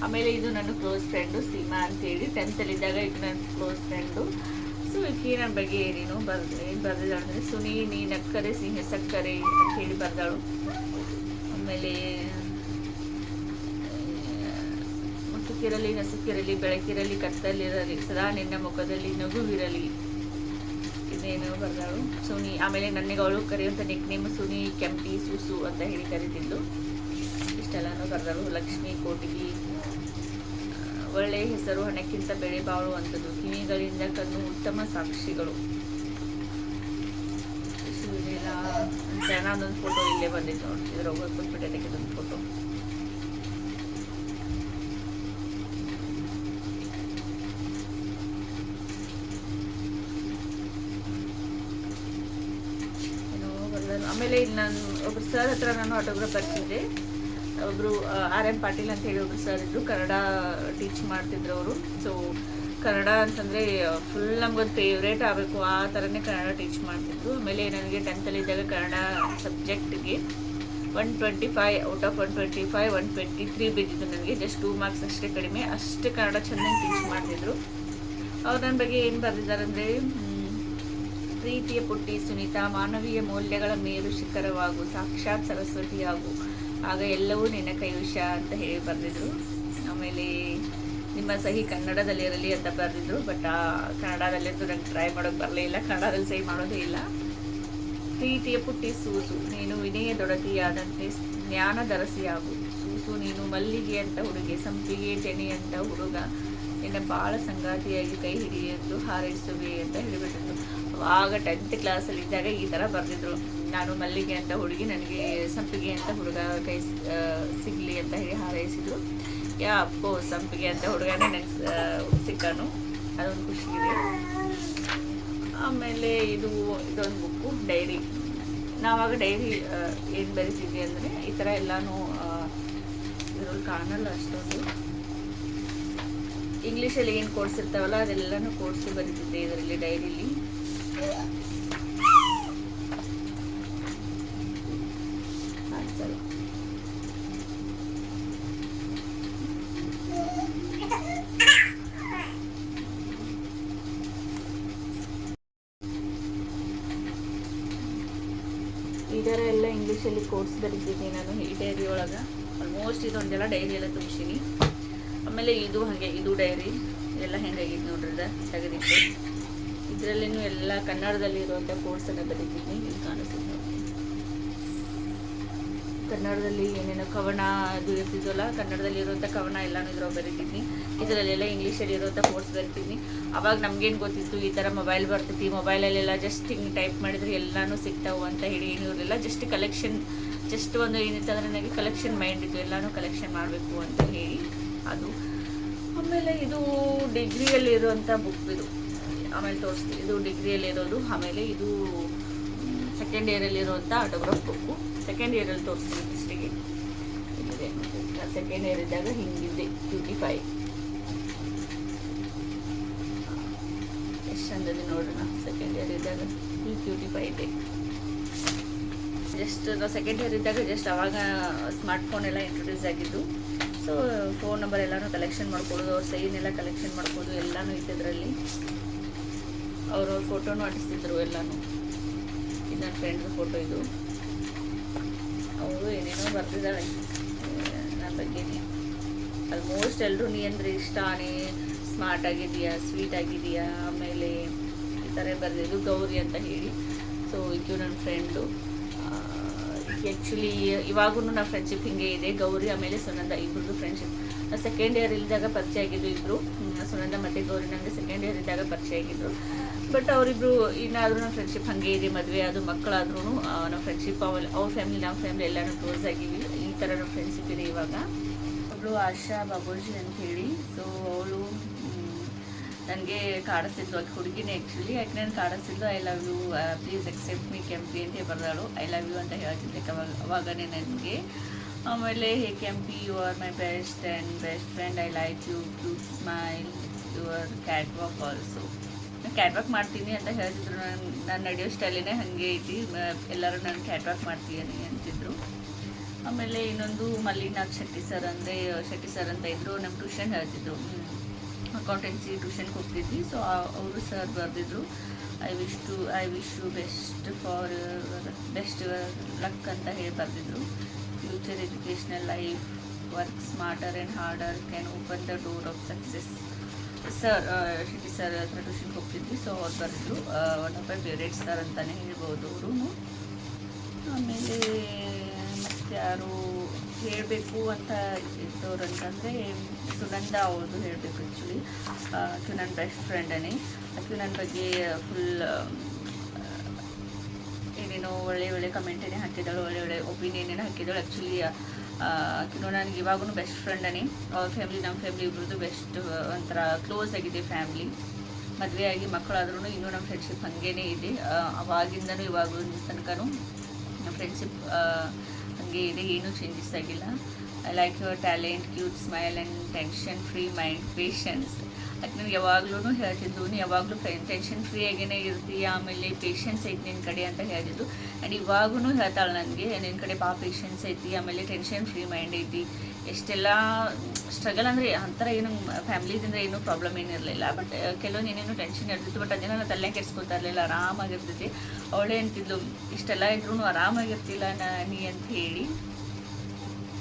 ಆಮೇಲೆ ಇದು ನನ್ನ ಕ್ಲೋಸ್ ಫ್ರೆಂಡು ಸೀಮಾ ಅಂತೇಳಿ 10th ಇದು ನನ್ನ ಕ್ಲೋಸ್ ಫ್ರೆಂಡು ಸೊ ಈಕೆ ನನ್ನ ಬಗ್ಗೆ ಏನೇನು ಬರೆದಿದ್ದಾಳು ಅಂದರೆ ಸುನಿ ನೀ ನಕ್ಕರೆ ಸಿಂಹ ಸಕ್ಕರೆ ಅಂತ ಹೇಳಿ ಬರ್ದಾಳು ಆಮೇಲೆ ಮುಸುಕಿರಲಿ ನಸುಕಿರಲಿ ಬೆಳಕಿರಲಿ ಕತ್ತಲಿರಲಿ ಸದಾ ನಿನ್ನ ಮುಖದಲ್ಲಿ ನಗುವಿರಲಿ ಇದೇನೋ ಬರ್ದಾಳು ಸುನಿ ಆಮೇಲೆ ನನಗೆ ಅವಳು ಕರೆಯುವಂಥ ನಿಕ್ನೇಮ್ ಸುನಿ ಕೆಂಪಿ ಸೂಸು ಅಂತ ಹೇಳಿ ಕರೀತಿದ್ದು ಇಷ್ಟೆಲ್ಲನೂ ಬರ್ದಾಳು ಲಕ್ಷ್ಮಿ ಕೋಟಿಗಿ ಒಳ್ಳೆಯ ಹೆಸರು ಹಣಕ್ಕಿಂತ ಬೆಳೆ ಬಾಳುವಂಥದ್ದು ಕಿವಿಗಳಿಂದ ಕಣ್ಣು ಉತ್ತಮ ಸಾಕ್ಷಿಗಳು ನಾನೊಂದು ಫೋಟೋ ಇಲ್ಲೇ ಬಂದಿತ್ತು ನೋಡಿ ಇದ್ರೊಳಗೆ ಕೂತ್ಬಿಟ್ಟೆ ತೆಗೆದೊಂದು ಫೋಟೋ ಆಮೇಲೆ ಇಲ್ಲಿ ನಾನು ಒಬ್ರು ಸರ್ ಹತ್ರ ನಾನು ಆಟೋಗ್ರಾಫ್ ಬರ್ತಿದ್ದೆ ಒಬ್ಬರು RM ಪಾಟೀಲ್ ಅಂತ ಹೇಳಿ ಒಬ್ರು ಸರ್ ಇದ್ರು ಕನ್ನಡ ಟೀಚ್ ಮಾಡ್ತಿದ್ರು ಅವರು ಸೊ ಕನ್ನಡ ಅಂತಂದರೆ ಫುಲ್ ನಮ್ಗೊಂದು ಫೇವ್ರೇಟ್ ಆಗಬೇಕು ಆ ಥರನೇ ಕನ್ನಡ ಟೀಚ್ ಮಾಡ್ತಿದ್ರು ಆಮೇಲೆ ನನಗೆ 10th ಇದ್ದಾಗ ಕನ್ನಡ ಸಬ್ಜೆಕ್ಟ್ಗೆ 125 ಔಟ್ ಆಫ್ 125 123 ಬಿದ್ದಿತ್ತು ನನಗೆ ಜಸ್ಟ್ 2 ಮಾರ್ಕ್ಸ್ ಅಷ್ಟೇ ಕಡಿಮೆ ಅಷ್ಟು ಕನ್ನಡ ಚೆನ್ನಾಗಿ ಟೀಚ್ ಮಾಡ್ತಿದ್ರು ಅವ್ರು ನನ್ನ ಬಗ್ಗೆ ಏನು ಬರೆದಿದ್ದಾರೆ ಅಂದರೆ ಪ್ರೀತಿಯ ಪುಟ್ಟಿ ಸುನೀತಾ ಮಾನವೀಯ ಮೌಲ್ಯಗಳ ಮೇಲು ಶಿಖರವಾಗು ಸಾಕ್ಷಾತ್ ಸರಸ್ವತಿಯಾಗು ಆಗ ಎಲ್ಲವೂ ನಿನ್ನ ಕೈವಶ ಅಂತ ಹೇಳಿ ಬರೆದಿದ್ರು ಆಮೇಲೆ ನಿಮ್ಮ ಸಹಿ ಕನ್ನಡದಲ್ಲಿರಲಿ ಅಂತ ಬರೆದಿದ್ರು ಬಟ್ ಆ ಕನ್ನಡದಲ್ಲಂತೂ ನಂಗೆ ಟ್ರೈ ಮಾಡೋಕ್ಕೆ ಬರಲೇ ಇಲ್ಲ ಕನ್ನಡದಲ್ಲಿ ಸಹಿ ಮಾಡೋದೇ ಇಲ್ಲ ಪ್ರೀತಿಯ ಪುಟ್ಟಿ ಸೂಸು ನೀನು ವಿನಯದೊಡತಿಯಾದಂತೆ ಜ್ಞಾನದರಸಿಯಾಗು ಸೂಸು ನೀನು ಮಲ್ಲಿಗೆ ಅಂತ ಹುಡುಗಿ ಸಂಪಿಗೆ ತೆನೆ ಅಂತ ಹುಡುಗ ನಿನ್ನ ಭಾಳ ಸಂಗಾತಿಯಾಗಿ ಕೈ ಹಿಡಿಯೆಂದು ಹಾರೈಸುವೆ ಅಂತ ಹೇಳಿಬಿಟ್ಟಿದ್ರು ಆಗ 10th ಕ್ಲಾಸಲ್ಲಿ ಇದ್ದಾಗ ಈ ಥರ ಬರೆದಿದ್ರು ನಾನು ಮಲ್ಲಿಗೆ ಅಂತ ಹುಡುಗಿ ನನಗೆ ಸಂಪಿಗೆ ಅಂತ ಹುಡುಗ ಕೈ ಸಿಗಲಿ ಅಂತ ಹೇಳಿ ಹಾರೈಸಿದ್ರು ಅಪ್ಪೋ ಸಂಪಿಗೆ ಅಂತ ಹುಡುಗನೇ ನನಗೆ ಸಿಕ್ಕನು ಅದೊಂದು ಖುಷಿ ಇದೆ ಆಮೇಲೆ ಇದೊಂದು ಬುಕ್ಕು ಡೈರಿ ನಾವಾಗ ಡೈರಿ ಏನು ಬರೀತಿದ್ವಿ ಅಂದರೆ ಈ ಥರ ಎಲ್ಲನೂ ಅದ್ರಲ್ಲಿ ಕಾಣಲ್ಲ ಅಷ್ಟೊಂದು. ಇಂಗ್ಲೀಷಲ್ಲಿ ಏನು ಕೋರ್ಸ್ ಇರ್ತಾವಲ್ಲ ಅದೆಲ್ಲನೂ ಕೋರ್ಸು ಬರೀತಿದ್ದೆ ಇದರಲ್ಲಿ ಡೈರಿಲಿ. ಸರಿ, ಈ ಥರ ಎಲ್ಲ ಇಂಗ್ಲೀಷಲ್ಲಿ ಕೋರ್ಸ್ ಬರೀತಿದ್ದೀನಿ ನಾನು ಈ ಡೈರಿ ಒಳಗೆ. ಆಲ್ಮೋಸ್ಟ್ ಇದೊಂದೆಲ್ಲ ಡೈರಿ ಎಲ್ಲ ತುಂಬಿಸೀನಿ. ಆಮೇಲೆ ಇದು ಹಾಗೆ, ಇದು ಡೈರಿ ಎಲ್ಲ ಹೆಂಗಾಗಿತ್ತು ನೋಡ್ರಿ, ತೆಗೆದಿತ್ತು. ಇದರಲ್ಲಿನೂ ಎಲ್ಲ ಕನ್ನಡದಲ್ಲಿ ಇರುವಂಥ ಕೋರ್ಸನ್ನು ಬರೀತಿದ್ದೀನಿ. ಇಲ್ಲಿ ಕಾಣಿಸ್ತೀನಿ ನೋಡಿ, ಕನ್ನಡದಲ್ಲಿ ಏನೇನೋ ಕವನ ಅದು ಇರ್ತಿದ್ವಲ್ಲ, ಕನ್ನಡದಲ್ಲಿ ಇರುವಂಥ ಕವನ ಎಲ್ಲನೂ ಇದ್ರೊಳಗೆ ಬರೀತಿದ್ನಿ. ಇದರಲ್ಲೆಲ್ಲ ಇಂಗ್ಲೀಷಲ್ಲಿ ಇರುವಂಥ ಕೋರ್ಸ್ ಬರೀತಿದ್ನಿ. ಅವಾಗ ನಮಗೇನು ಗೊತ್ತಿತ್ತು, ಈ ಥರ ಮೊಬೈಲ್ ಬರ್ತೈತಿ, ಮೊಬೈಲಲ್ಲೆಲ್ಲ ಜಸ್ಟ್ ಹಿಂಗೆ ಟೈಪ್ ಮಾಡಿದ್ರೆ ಎಲ್ಲನೂ ಸಿಗ್ತಾವೆ ಅಂತ ಹೇಳಿ ಏನೂ ಇರಲಿಲ್ಲ. ಜಸ್ಟ್ ಕಲೆಕ್ಷನ್, ಜಸ್ಟ್ ಒಂದು ಏನಿತ್ತು ಅಂದರೆ ನನಗೆ ಕಲೆಕ್ಷನ್ ಮೈಂಡ್ ಇತ್ತು, ಎಲ್ಲನೂ ಕಲೆಕ್ಷನ್ ಮಾಡಬೇಕು ಅಂತ ಹೇಳಿ ಅದು. ಆಮೇಲೆ ಇದು ಡಿಗ್ರಿಯಲ್ಲಿರುವಂಥ ಬುಕ್ ಇದು, ಆಮೇಲೆ ತೋರಿಸ್ತೀವಿ. ಇದು ಡಿಗ್ರಿಯಲ್ಲಿರೋದು. ಆಮೇಲೆ ಇದು ಸೆಕೆಂಡ್ ಇಯರಲ್ಲಿರುವಂಥ ಆಟೋಗ್ರಾಫ್ ಬುಕ್ಕು. ಸೆಕೆಂಡ್ ಇಯರಲ್ಲಿ ತೋರಿಸ್ತೀನಿ ಫಸ್ಟಿಗೆ. ಇದಿದೆ ಸೆಕೆಂಡ್ ಇಯರ್ ಇದ್ದಾಗ ಹಿಂಗಿದೆ QT5 ಎಷ್ಟು ಚಂದದೆ ನೋಡೋಣ. ಸೆಕೆಂಡ್ ಇಯರ್ ಇದ್ದಾಗ QT5 ಇದೆ. ಜಸ್ಟ್ ನಾವು ಸೆಕೆಂಡ್ ಇಯರ್ ಇದ್ದಾಗ ಜಸ್ಟ್ ಅವಾಗ ಸ್ಮಾರ್ಟ್ಫೋನ್ ಎಲ್ಲ ಇಂಟ್ರೊಡ್ಯೂಸ್ ಆಗಿದ್ದು. ಸೊ ಫೋನ್ ನಂಬರ್ ಎಲ್ಲನೂ ಕಲೆಕ್ಷನ್ ಮಾಡ್ಕೊಳ್ಳೋದು, ಅವ್ರ ಸೈನೆಲ್ಲ ಕಲೆಕ್ಷನ್ ಮಾಡ್ಬೋದು, ಎಲ್ಲನೂ ಇತ್ತಿದ್ರಲ್ಲಿ. ಅವ್ರವ್ರ ಫೋಟೋನು ಅಂಟಿಸ್ತಿದ್ರು ಎಲ್ಲನೂ. ಇದು ನನ್ನ ಫ್ರೆಂಡ್ದು ಫೋಟೋ. ಇದು ಅವರು ಏನೇನೋ ಬರ್ತಿದ್ದಾಳೆ ನನ್ನ ಬಗ್ಗೆನೇ. ಆಲ್ಮೋಸ್ಟ್ ಎಲ್ಲರೂ ನೀ ಅಂದರೆ ಇಷ್ಟ, ನೀ ಸ್ಮಾರ್ಟ್ ಆಗಿದೆಯಾ, ಸ್ವೀಟ್ ಆಗಿದೆಯಾ, ಆಮೇಲೆ ಈ ಥರ ಬರೆದಿದ್ದು ಗೌರಿ ಅಂತ ಹೇಳಿ. ಸೊ ಇದು ನನ್ನ ಫ್ರೆಂಡು. ಆ್ಯಕ್ಚುಲಿ ಇವಾಗೂ ನನ್ನ ಫ್ರೆಂಡ್ಶಿಪ್ ಹಿಂಗೆ ಇದೆ. ಗೌರಿ ಆಮೇಲೆ ಸುನಂದ ಇಬ್ಬರದು ಫ್ರೆಂಡ್ಶಿಪ್. ಸೆಕೆಂಡ್ ಇಯರ್ ಇದ್ದಾಗ ಪರಿಚಯ ಆಗಿದ್ದು ಇಬ್ಬರು. ಸುನಂದ ಮತ್ತು ಗೌರಿ ನನಗೆ ಸೆಕೆಂಡ್ ಇಯರ್ ಇದ್ದಾಗ ಪರಿಚಯ ಆಗಿದ್ದರು. ಬಟ್ ಅವರಿಬ್ಬರು ಇನ್ನಾದರೂ ನಮ್ಮ ಫ್ರೆಂಡ್ಶಿಪ್ ಹಾಗೆ ಇದೆ. ಮದುವೆ ಅದು ಮಕ್ಕಳಾದ್ರೂ ನಮ್ಮ ಫ್ರೆಂಡ್ಶಿಪ್ ಅವ್ರ ಫ್ಯಾಮಿಲಿ ನಮ್ಮ ಫ್ಯಾಮಿಲಿ ಎಲ್ಲನೂ ಕ್ಲೋಸ್ ಆಗಿವಿ. ಈ ಥರ ನಮ್ಮ ಫ್ರೆಂಡ್ಶಿಪ್ ಇದೆ ಇವಾಗ. ಒಬ್ಬಳು ಆಶಾ ಬಾಬೂಜಿ ಅಂಥೇಳಿ. ಸೊ ಅವಳು ನನಗೆ ಕಾಡಿಸಿದ್ಲು, ಅದು ಹುಡುಗಿನೇ ಆ್ಯಕ್ಚುಲಿ. ಯಾಕೆ ನಾನು ಕಾಡಿಸಿದ್ಲು, I love you, please accept me Kempi ಅಂತ ಬರ್ದಾಳು. ಐ ಲವ್ ಯು ಅಂತ ಹೇಳ್ತಿದ್ದೆ ಅವಾಗನೇ ನನಗೆ. ಆಮೇಲೆ hey Kempi, you are my best and best friend, I like you, cute smile, your cat walk also. ನಾನು ಕ್ಯಾಟ್ ವಾಕ್ ಮಾಡ್ತೀನಿ ಅಂತ ಹೇಳ್ತಿದ್ರು. ನಾನು ನಡೆಯೋ ಸ್ಟೈಲಿನೇ ಹಾಗೆ ಐತಿ, ಎಲ್ಲರೂ ನಾನು ಕ್ಯಾಟ್ ವಾಕ್ ಮಾಡ್ತೀನಿ ಅಂತಿದ್ರು. ಆಮೇಲೆ ಇನ್ನೊಂದು ಮಲ್ಲಿನಾಥ್ ಶೆಟ್ಟಿ ಸರ್ ಅಂತ ಇದ್ದರು. ನಮ್ಮ ಟ್ಯೂಷನ್ ಹೇಳ್ತಿದ್ರು, ಅಕೌಂಟೆನ್ಸಿ ಟ್ಯೂಷನ್ಗೆ ಹೋಗ್ತಿದ್ವಿ. ಸೊ ಅವರು ಸರ್ ಬರೆದಿದ್ರು, I wish you best luck ಅಂತ ಹೇಳಿ ಬರೆದಿದ್ರು. Future educational life, work smarter and harder can open the door of success. Sir Shetty sir ಹತ್ರ ಟ್ಯೂಷನ್ಗೆ ಹೋಗ್ತಿದ್ವಿ. ಸೊ ಅವ್ರು ಬರೆದಿದ್ರು. One of my favourite sir ಅಂತಲೇ ಹೇಳ್ಬೋದು ಅವರು. ಆಮೇಲೆ ಮತ್ತು ಯಾರು ಹೇಳಬೇಕು ಅಂತ ಇದ್ದವ್ರು ಅಂತಂದರೆ ಸುನಂದ ಅವ್ರದ್ದು ಹೇಳಬೇಕು. ಆ್ಯಕ್ಚುಲಿ ಆಕೆ ನನ್ನ ಬೆಸ್ಟ್ ಫ್ರೆಂಡನೇ. ಆಕೆ ನನ್ನ ಬಗ್ಗೆ ಫುಲ್ ಏನೇನೋ ಒಳ್ಳೆ ಕಮೆಂಟೇನೇ ಹಾಕಿದ್ದಾಳು, ಒಳ್ಳೆ ಒಪಿನಿಯನ್ನೇನೋ ಹಾಕಿದ್ದಾಳು. ಆ್ಯಕ್ಚುಲಿ ಆಕೆನೂ ನನಗೆ ಇವಾಗೂ ಬೆಸ್ಟ್ ಫ್ರೆಂಡನೇ. ಅವ್ರ ಫ್ಯಾಮ್ಲಿ ನಮ್ಮ ಫ್ಯಾಮ್ಲಿ ಇಬ್ಬರದ್ದು ಬೆಸ್ಟ್, ಒಂಥರ ಕ್ಲೋಸ್ ಆಗಿದೆ ಫ್ಯಾಮ್ಲಿ. ಮದುವೆ ಆಗಿ ಮಕ್ಕಳಾದ್ರೂ ಇನ್ನೂ ನಮ್ಮ ಫ್ರೆಂಡ್ಶಿಪ್ ಹಾಗೇ ಇದೆ. ಅವಾಗಿಂದನೂ ಇವಾಗೂ ತನಕನೂ ನಮ್ಮ ಫ್ರೆಂಡ್ಶಿಪ್ ಹಾಗೆ ಇದೆ, ಏನೂ ಚೇಂಜಸ್ ಆಗಿಲ್ಲ. I like your talent, cute smile and tension free mind, patience. ಯಾಕೆ ನನಗೆ ಯಾವಾಗ್ಲೂ ಹೇಳ್ತಿದ್ದು, ನೀ ಯಾವಾಗಲೂ ಟೆನ್ಷನ್ ಫ್ರೀ ಆಗೇ ಇರ್ತೀಯ, ಆಮೇಲೆ ಪೇಷನ್ಸ್ ಐತಿ ನಿನ್ನ ಕಡೆ ಅಂತ ಹೇಳ್ತಿದ್ದು. ಆ್ಯಂಡ್ ಇವಾಗೂ ಹೇಳ್ತಾಳೆ ನನಗೆ, ನಿನ್ನ ಕಡೆ ಪೇಷನ್ಸ್ ಐತಿ, ಆಮೇಲೆ ಟೆನ್ಷನ್ ಫ್ರೀ ಮೈಂಡ್ ಐತಿ. ಎಷ್ಟೆಲ್ಲ ಸ್ಟ್ರಗಲ್ ಅಂದರೆ ಅಂಥರ ಏನು ಫ್ಯಾಮ್ಲಿದಿಂದ ಏನೂ ಪ್ರಾಬ್ಲಮ್ ಏನಿರಲಿಲ್ಲ. ಬಟ್ ಕೆಲವೊಂದು ಏನೇನೋ ಟೆನ್ಷನ್ ಇರ್ತಿತ್ತು. ಬಟ್ ಅದೇನೋ ನಾನು ತಲೆ ಕೆಡಿಸ್ಕೊತಾ ಇರಲಿಲ್ಲ, ಆರಾಮಾಗಿರ್ತೈತಿ. ಅವಳೇ ಅಂತಿದ್ಲು, ಇಷ್ಟೆಲ್ಲ ಇದ್ರೂ ಆರಾಮಾಗಿರ್ತಿಲ್ಲ ನೀ ಅಂತ ಹೇಳಿ.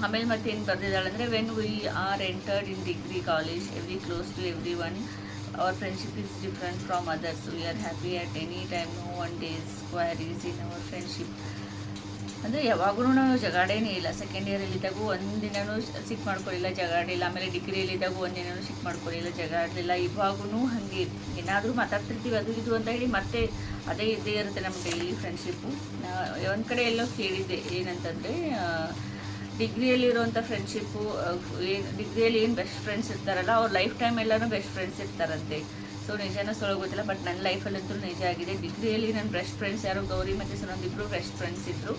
ಆಮೇಲೆ ಮತ್ತೇನು ಬರೆದಿದ್ದಾಳೆ ಅಂದರೆ, when we are entered in degree college, every close to everyone, our friendship is different from others, we are happy at any time, no one does quarrels in our friendship. ಅಂದರೆ ಯಾವಾಗೂ ನಾವು ಜಗಾಡೇನೇ ಇಲ್ಲ. Second ಇಯರಲ್ಲಿದ್ದಾಗೂ ಒಂದಿನೂ sick ಮಾಡ್ಕೊಳ್ಳಿಲ್ಲ, ಜಗಾಡಿಲ್ಲ. ಆಮೇಲೆ ಡಿಗ್ರಿಯಲ್ಲಿದ್ದಾಗೂ ಒಂದಿನೂ ಸಿಕ್ ಮಾಡ್ಕೊಳ್ಳಿಲ್ಲ, ಜಗಾಡಲಿಲ್ಲ. ಇವಾಗೂ ಹಾಗೆ ಏನಾದರೂ ಮಾತಾಡ್ತಿರ್ತೀವಿ ಅದು ಇದು ಅಂತ ಹೇಳಿ ಮತ್ತೆ ಅದೇ ಇದ್ದೇ ಇರುತ್ತೆ ನಮ್ಮ ಡೈಲಿ ಫ್ರೆಂಡ್ಶಿಪ್ಪು. ಒಂದು ಕಡೆ ಎಲ್ಲೋ ಕೇಳಿದ್ದೆ ಏನಂತಂದರೆ, ಡಿಗ್ರಿಯಲ್ಲಿರುವಂಥ ಫ್ರೆಂಡ್ಶಿಪ್ಪು ಡಿಗ್ರಿಯಲ್ಲಿ ಏನು ಬೆಸ್ಟ್ ಫ್ರೆಂಡ್ಸ್ ಇರ್ತಾರಲ್ಲ, ಅವ್ರ ಲೈಫ್ ಟೈಮ್ ಎಲ್ಲನೂ ಬೆಸ್ಟ್ ಫ್ರೆಂಡ್ಸ್ ಇರ್ತಾರಂತೆ. ಸೊ ನಿಜನೂ ಸುಳ್ಳು ಗೊತ್ತಿಲ್ಲ, ಬಟ್ ನನ್ನ ಲೈಫಲ್ಲಂತೂ ನಿಜ ಆಗಿದೆ. ಡಿಗ್ರಿಯಲ್ಲಿ ನನ್ನ ಬೆಸ್ಟ್ ಫ್ರೆಂಡ್ಸ್ ಯಾರು ಗೌರಿ ಮತ್ತು ಸುನಂದಿಬ್ಬರು ಬೆಸ್ಟ್ ಫ್ರೆಂಡ್ಸ್ ಇದ್ದರು.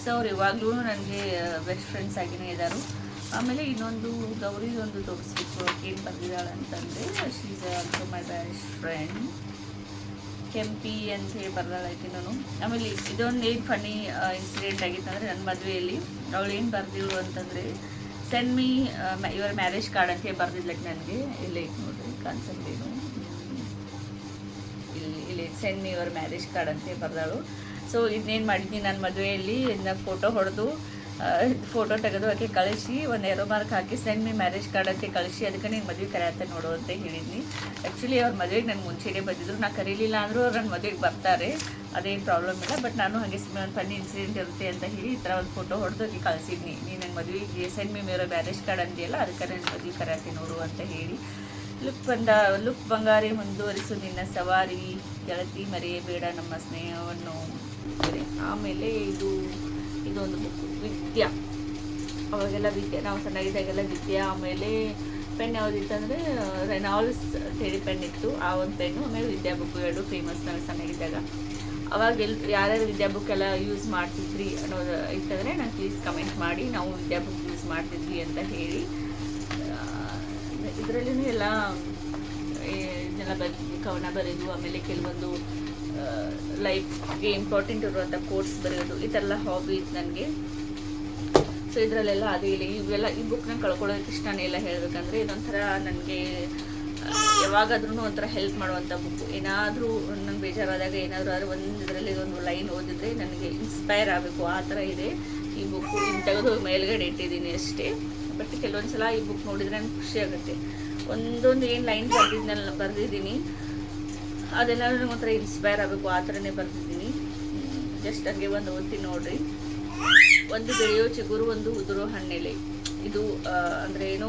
ಸೊ ಅವ್ರು ಇವಾಗಲೂ ನನಗೆ ಬೆಸ್ಟ್ ಫ್ರೆಂಡ್ಸ್ ಆಗಿಯೇ ಇದ್ದಾರೆ. ಆಮೇಲೆ ಇನ್ನೊಂದು ಗೌರಿದೊಂದು ತೋರಿಸ್ಬೇಕು, ಏನು ಬಂದಿದ್ದಾಳೆ ಅಂತಂದರೆ she's also my best friend. Kempi ಅಂತ ಹೇಳಿ ಬರ್ದಾಳೈತಿ ನಾನು. ಆಮೇಲೆ ಇದೊಂದು ಏನು ಫನ್ನಿ ಇನ್ಸಿಡೆಂಟ್ ಆಗಿತ್ತು ಅಂದರೆ, ನನ್ನ ಮದುವೆಯಲ್ಲಿ ಅವಳು ಏನು ಬರ್ದಿಳು ಅಂತಂದರೆ, send me your marriage card ಅಂತ ಹೇಳಿ ಬರ್ದಿದ್ಲಕ್ಕೆ ನನಗೆ. ಇಲ್ಲೇ ನೋಡ್ರಿ ಕಾನ್ಸೆಪ್ಟೇನು, ಇಲ್ಲಿ send me your marriage card ಅಂತ ಹೇಳಿ ಬರ್ದಾಳು. ಸೊ ಇದನ್ನೇನು ಮಾಡಿದ್ನಿ, ನನ್ನ ಮದುವೆಯಲ್ಲಿ ಇದನ್ನ ಫೋಟೋ ಹೊಡೆದು ಫೋಟೋ ತೆಗೆದು ಆಕೆ ಕಳಿಸಿ ಒಂದು ಏರೋ ಮಾರ್ಕ್ ಹಾಕಿ ಸೆಂಡ್ ಮೀ ಮ್ಯಾರೇಜ್ ಕಾರ್ಡ್ ಅಂತ ಕಳಿಸಿ, ಅದಕ್ಕೆ ನೀನು ಮದುವೆ ಕರೆಯತ್ತೆ ನೋಡು ಅಂತ ಹೇಳಿದ್ನಿ. ಆ್ಯಕ್ಚುಲಿ ಅವ್ರ ಮದುವೆಗೆ ನನಗೆ ಮುಂಚೆನೇ ಬಂದಿದ್ರು, ನಾ ಕರೀಲಿಲ್ಲ ಅಂದರೂ ಅವ್ರು ನನ್ನ ಮದುವೆಗೆ ಬರ್ತಾರೆ, ಅದೇನು ಪ್ರಾಬ್ಲಮ್ ಇಲ್ಲ. ಬಟ್ ನಾನು ಹಾಗೆ ಒಂದು ಫನ್ನಿ ಇನ್ಸಿಡೆಂಟ್ ಇರುತ್ತೆ ಅಂತ ಹೇಳಿ ಈ ಥರ ಒಂದು ಫೋಟೋ ಹೊಡೆದು ಆಕೆ ಕಳಿಸಿದ್ನಿ. ನೀನು ನನ್ನ ಮದುವೆಗೆ ಸೆಂಡ್ ಮೀ ಮೇರೋ ಮ್ಯಾರೇಜ್ ಕಾರ್ಡ್ ಅಂದಿಯಲ್ಲ, ಅದಕ್ಕೆ ನನ್ನ ಮದುವೆ ಕರೆಯತ್ತೆ ನೋಡು ಅಂತ ಹೇಳಿ. ಲುಕ್ ಬಂಗಾರಿ ಮುಂದುವರಿಸು ನಿನ್ನ ಸವಾರಿ, ಗೆಳತಿ ಮರೆಯಬೇಡ ನಮ್ಮ ಸ್ನೇಹವನ್ನು. ಆಮೇಲೆ ಇದೊಂದು ಬುಕ್ ವಿದ್ಯಾ, ಅವಾಗೆಲ್ಲ ವಿದ್ಯಾ, ನಾವು ಸಣ್ಣಗಿದ್ದಾಗೆಲ್ಲ ವಿದ್ಯಾ. ಆಮೇಲೆ ಪೆನ್ ಯಾವುದಿತ್ತಂದರೆ ರೆನಾಲ್ಡ್ಸ್ ಹೇಳಿ ಪೆನ್ ಇತ್ತು, ಆ ಒಂದು ಪೆನ್ನು. ಆಮೇಲೆ ವಿದ್ಯಾ ಬುಕ್, ಎರಡು ಫೇಮಸ್ ನಾವು ಸಣ್ಣಗಿದ್ದಾಗ. ಅವಾಗ ಯಾರ್ಯಾರು ವಿದ್ಯಾ ಬುಕ್ ಎಲ್ಲ ಯೂಸ್ ಮಾಡ್ತಿದ್ರಿ ಅನ್ನೋದು ಇತ್ತಂದರೆ ನಾನು ಪ್ಲೀಸ್ ಕಮೆಂಟ್ ಮಾಡಿ, ನಾವು ವಿದ್ಯಾ ಬುಕ್ ಯೂಸ್ ಮಾಡ್ತಿದ್ವಿ ಅಂತ ಹೇಳಿ. ಇದರಲ್ಲಿನೂ ಎಲ್ಲ ಇದನ್ನೆಲ್ಲ ಕವನ ಬರೆಯೋದು, ಆಮೇಲೆ ಕೆಲವೊಂದು ಲೈಫ್ಗೆ ಇಂಪಾರ್ಟೆಂಟ್ ಇರುವಂಥ ಕೋರ್ಸ್ ಬರೆಯೋದು, ಈ ಥರ ಎಲ್ಲ ಹಾಬಿ ಇತ್ತು ನನಗೆ. ಸೊ ಇದರಲ್ಲೆಲ್ಲ ಅದೇ ಇಲ್ಲ ಇವೆಲ್ಲ. ಈ ಬುಕ್ನ ಕಳ್ಕೊಳ್ಳೋದಕ್ಕೆ ಇಷ್ಟ ಎಲ್ಲ ಹೇಳಬೇಕಂದ್ರೆ, ಇದೊಂಥರ ನನಗೆ ಯಾವಾಗಾದ್ರೂ ಒಂಥರ ಹೆಲ್ಪ್ ಮಾಡುವಂಥ ಬುಕ್ಕು. ಏನಾದರೂ ನಂಗೆ ಬೇಜಾರಾದಾಗ ಏನಾದರೂ ಆದರೆ ಇದರಲ್ಲಿ ಒಂದು ಲೈನ್ ಓದಿದ್ರೆ ನನಗೆ ಇನ್ಸ್ಪೈರ್ ಆಗಬೇಕು, ಆ ಥರ ಇದೆ ಈ ಬುಕ್ಕು. ಇನ್ನು ತೆಗೆದು ಮೇಲ್ಗಡೆ ಇಟ್ಟಿದ್ದೀನಿ ಅಷ್ಟೇ. ಬಟ್ ಕೆಲವೊಂದು ಸಲ ಈ ಬುಕ್ ನೋಡಿದರೆ ನನಗೆ ಖುಷಿ ಆಗುತ್ತೆ. ಒಂದೊಂದು ಏನು ಲೈನ್ ಬರೆದಿದ್ದೀನಿ ಅದೆಲ್ಲ ನನಗೆ ಒಂಥರ ಇನ್ಸ್ಪೈರ್ ಆಗಬೇಕು, ಆ ಥರನೇ ಬರೆದಿದ್ದೀನಿ. ಜಸ್ಟ್ ಹಂಗೆ ಒಂದು ಓದ್ತೀನಿ ನೋಡ್ರಿ. ಒಂದು ಬೆಳೆಯೋ ಚಿಗುರು, ಒಂದು ಉದುರೋ ಹಣ್ಣೆಲೆ. ಇದು ಅಂದರೆ ಏನು,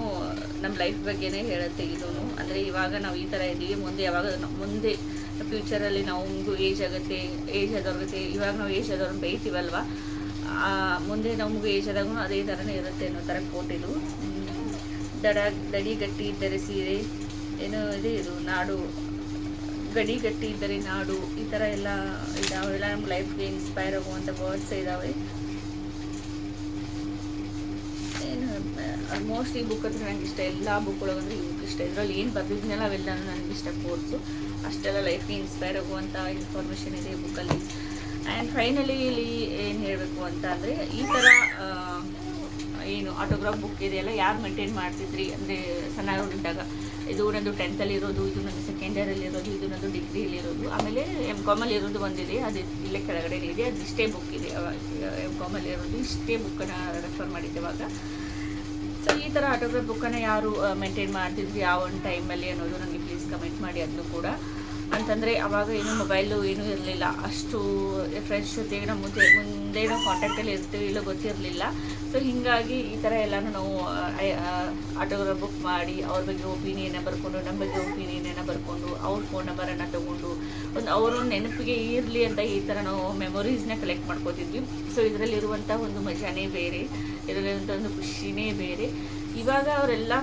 ನಮ್ಮ ಲೈಫ್ ಬಗ್ಗೆನೇ ಹೇಳುತ್ತೆ ಇದೂ. ಅಂದರೆ ಇವಾಗ ನಾವು ಈ ಥರ ಇದ್ದೀವಿ, ಮುಂದೆ ಯಾವಾಗ ಮುಂದೆ ಫ್ಯೂಚರಲ್ಲಿ ನಮಗೂ ಏಜ್ ಆದವ್ರಿಗೆ, ಇವಾಗ ನಾವು ಏಜ್ ಆದವ್ರನ್ನ ಬೈತೀವಲ್ವ, ಮುಂದೆ ನಮಗೂ ಏಜ್ ಆದಾಗೂ ಅದೇ ಥರನೇ ಇರುತ್ತೆ ಅನ್ನೋ ಥರ ಕೋಟಿದು. ದಡಿ ಗಟ್ಟಿ ಇದ್ದರೆ ಸೀರೆ, ಏನೋ ಇದೆ ಇದು, ನಾಡು ಗಡಿ ಗಟ್ಟಿ ಇದ್ದರೆ ನಾಡು, ಈ ಥರ ಎಲ್ಲ ಇದಾವೆಲ್ಲ ನಮ್ಮ ಲೈಫ್ಗೆ ಇನ್ಸ್ಪೈರ್ ಆಗುವಂಥ ವರ್ಡ್ಸ್ ಇದ್ದಾವೆ. ಏನು ಆಲ್ಮೋಸ್ಟ್ ಈ ಬುಕ್ ಹತ್ರ ನನಗೆ ಇಷ್ಟ, ಎಲ್ಲ ಬುಕ್ ಒಳಗಂದ್ರೆ ಈ ಬುಕ್ ಇಷ್ಟ. ಇದರಲ್ಲಿ ಏನು ಬರ್ದಿದ್ನಲ್ಲ ಅವೆಲ್ಲ ನನಗೆ ಇಷ್ಟ ಕೋರ್ಸು, ಅಷ್ಟೆಲ್ಲ ಲೈಫ್ಗೆ ಇನ್ಸ್ಪೈರ್ ಆಗುವಂಥ ಇನ್ಫಾರ್ಮೇಷನ್ ಇದೆ ಈ ಬುಕ್ಕಲ್ಲಿ. ಆ್ಯಂಡ್ ಫೈನಲಿ ಇಲ್ಲಿ ಏನು ಹೇಳಬೇಕು ಅಂತ ಅಂದರೆ, ಈ ಥರ ಏನು ಆಟೋಗ್ರಾಫ್ ಬುಕ್ ಇದೆಯಲ್ಲ ಯಾರು ಮೇಂಟೈನ್ ಮಾಡ್ತಿದ್ರಿ ಅಂದರೆ ಸಣ್ಣವರಿದ್ದಾಗ. ಇದು ನಂದು 10th ಇರೋದು, ಇದು ನಂದು 2nd ಇಯರಲ್ಲಿ ಇರೋದು, ಇದು ನಂದು ಡಿಗ್ರಿಯಲ್ಲಿರೋದು, ಆಮೇಲೆ MCOM ಇರೋದು ಒಂದಿದೆ, ಅದು ಇಲ್ಲೇ ಕೆಳಗಡೆ ಇದೆ, ಅದು ಇಷ್ಟೇ ಬುಕ್ ಇದೆ. MCOM ಇರೋದು ಇಷ್ಟೇ ಬುಕ್ಕನ್ನು ರೆಫರ್ ಮಾಡಿದ್ದೆ ಇವಾಗ. ಸೊ ಈ ಥರ ಆಟೋಗ್ರಾಫ್ ಬುಕ್ಕನ್ನು ಯಾರು ಮೇಂಟೈನ್ ಮಾಡ್ತಿದ್ವಿ ಯಾವ ಒಂದು ಟೈಮಲ್ಲಿ ಅನ್ನೋದು ನನಗೆ ಪ್ಲೀಸ್ ಕಮೆಂಟ್ ಮಾಡಿ. ಅದನ್ನು ಕೂಡ ಅಂತಂದರೆ ಅವಾಗ ಏನೂ ಮೊಬೈಲು ಏನೂ ಇರಲಿಲ್ಲ, ಅಷ್ಟು ಫ್ರೆಂಡ್ಸ್ ಜೊತೆಗೆ ನಾವು ಮುಂದೆ ನಾವು ಕಾಂಟ್ಯಾಕ್ಟಲ್ಲಿ ಇರ್ತೀವಿ ಇಲ್ಲೋ ಗೊತ್ತಿರಲಿಲ್ಲ. ಸೊ ಹೀಗಾಗಿ ಈ ಥರ ಎಲ್ಲನೂ ನಾವು ಆಟೋಗ್ರಾಫ್ ಬುಕ್ ಮಾಡಿ ಅವ್ರ ಬಗ್ಗೆ ಒಪಿನಿಯನ್ನ ಬರ್ಕೊಂಡು, ನಮ್ಮ ಬಗ್ಗೆ ಒಪಿನಿಯನ್ನ ಬರ್ಕೊಂಡು, ಅವ್ರ ಫೋನ್ ನಂಬರನ್ನು ತೊಗೊಂಡು ಒಂದು ಅವ್ರ ನೆನಪಿಗೆ ಇರಲಿ ಅಂತ ಈ ಥರ ನಾವು ಮೆಮೊರೀಸ್ನ ಕಲೆಕ್ಟ್ ಮಾಡ್ಕೋತಿದ್ವಿ. ಸೊ ಇದರಲ್ಲಿರುವಂಥ ಒಂದು ಮಜಾನೇ ಬೇರೆ, ಇದರಲ್ಲಿರುವಂಥ ಒಂದು ಖುಷಿನೇ ಬೇರೆ. ಇವಾಗ ಅವರೆಲ್ಲ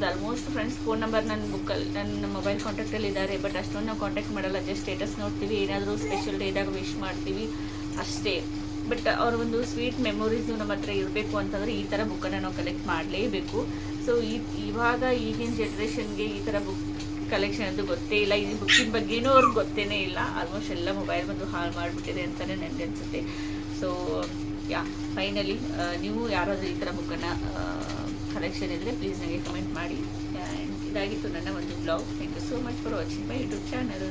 ಆಲ್ಮೋಸ್ಟ್ ಫ್ರೆಂಡ್ಸ್ ಫೋನ್ ನಂಬರ್ ನನ್ನ ಮೊಬೈಲ್ ಕಾಂಟ್ಯಾಕ್ಟಲ್ಲಿ ಇದ್ದಾರೆ, ಬಟ್ ಅಷ್ಟೊಂದು ನಾವು ಕಾಂಟ್ಯಾಕ್ಟ್ ಮಾಡಲ್ಲ. ಜಸ್ಟ್ ಸ್ಟೇಟಸ್ ನೋಡ್ತೀವಿ, ಏನಾದರೂ ಸ್ಪೆಷಲ್ ಡೇದಾಗ ವಿಶ್ ಮಾಡ್ತೀವಿ ಅಷ್ಟೇ. ಬಟ್ ಅವ್ರ ಒಂದು ಸ್ವೀಟ್ ಮೆಮೊರೀಸು ನಮ್ಮ ಹತ್ರ ಇರಬೇಕು ಅಂತಂದರೆ ಈ ಥರ ಬುಕ್ಕನ್ನು ನಾವು ಕಲೆಕ್ಟ್ ಮಾಡಲೇಬೇಕು. ಸೊ ಇವಾಗ ಈಗಿನ ಜನ್ರೇಷನ್ಗೆ ಈ ಥರ ಬುಕ್ ಕಲೆಕ್ಷನ್ ಅಂತೂ ಗೊತ್ತೇ ಇಲ್ಲ, ಈ ಬುಕ್ಕಿನ ಬಗ್ಗೆನೂ ಅವ್ರಿಗೆ ಗೊತ್ತೇ ಇಲ್ಲ. ಆಲ್ಮೋಸ್ಟ್ ಎಲ್ಲ ಮೊಬೈಲ್ ಬಂದು ಹಾಳು ಮಾಡಿಬಿಟ್ಟಿದೆ ಅಂತಲೇ ನನಗೆ ಅನಿಸುತ್ತೆ. ಸೊ ಫೈನಲಿ ನೀವು ಯಾರಾದರೂ ಈ ಥರ ಬುಕ್ಕನ್ನು ಕಲೆಕ್ಷನ್ ಇದ್ದರೆ ಪ್ಲೀಸ್ ನನಗೆ ಕಮೆಂಟ್ ಮಾಡಿ. ಆ್ಯಂಡ್ ಇದಾಗಿತ್ತು ನನ್ನ ಒಂದು blog. Thank you so much for watching my YouTube channel.